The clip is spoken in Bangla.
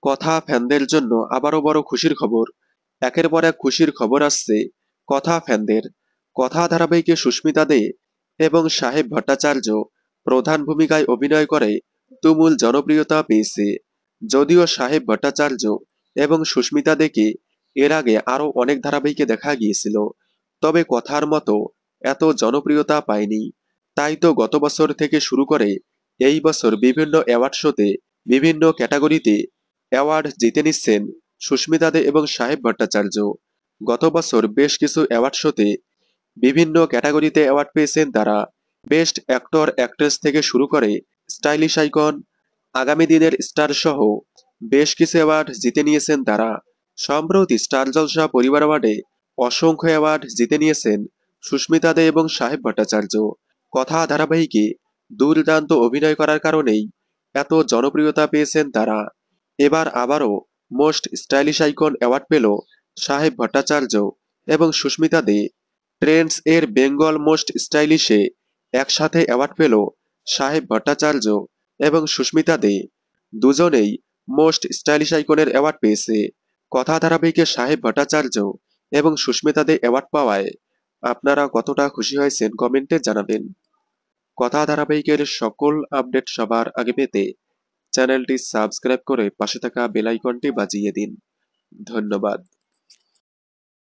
কথা ফ্যানদের জন্য আবারও বড় খুশির খবর। একের পর এক খুশির খবর আসছে কথা ফ্যানদের। কথা ধারাবাহিকে সুস্মিতা দে এবং সাহেব ভট্টাচার্য প্রধান ভূমিকায় অভিনয় করে তুমুল জনপ্রিয়তা পেয়েছে। যদিও সাহেব ভট্টাচার্য এবং সুস্মিতা দেকে এর আগে আরও অনেক ধারাবাহিকে দেখা গিয়েছিল, তবে কথার মতো এত জনপ্রিয়তা পায়নি। তাই তো গত বছর থেকে শুরু করে এই বছর বিভিন্ন অ্যাওয়ার্ড শোতে বিভিন্ন ক্যাটাগরিতে অ্যাওয়ার্ড জিতে নিচ্ছেন সুস্মিতা দে এবং সাহেব ভট্টাচার্য। গত বছর বেশ কিছু অ্যাওয়ার্ড শোতে বিভিন্ন ক্যাটাগরিতে অ্যাওয়ার্ড পেয়েছেন তারা। বেস্ট অ্যাক্টর অ্যাক্ট্রেস থেকে শুরু করে স্টাইলিশ আইকন, আগামী দিনের স্টার সহ বেশ কিছু অ্যাওয়ার্ড জিতে নিয়েছেন তারা। সম্প্রতি স্টার জলসা পরিবার অ্যাওয়ার্ডে অসংখ্য অ্যাওয়ার্ড জিতে নিয়েছেন সুস্মিতা দে এবং সাহেব ভট্টাচার্য। কথা ধারাবাহিকে দুর্দান্ত অভিনয় করার কারণেই এত জনপ্রিয়তা পেয়েছেন তারা। এবার আবারও মোস্ট স্টাইলিশ আইকন অ্যাওয়ার্ড পেল সাহেব ভট্টাচার্য এবং সুস্মিতা দে। ট্রেন্ডস এর বেঙ্গল মোস্ট স্টাইলিশে একসাথে অ্যাওয়ার্ড পেল সাহেব ভট্টাচার্য এবং সুস্মিতা দে। দুজনেই মোস্ট স্টাইলিশ আইকনের অ্যাওয়ার্ড পেয়েছে। কথা ধারাবাহিকে সাহেব ভট্টাচার্য এবং সুস্মিতা দে অ্যাওয়ার্ড পাওয়ায় আপনারা কতটা খুশি হয়েছেন কমেন্টে জানাবেন। কথা ধারাবাহিকের সকল আপডেট সবার আগে পেতে চ্যানেলটি সাবস্ক্রাইব করে পাশে থাকা বেল আইকনটি বাজিয়ে দিন। ধন্যবাদ।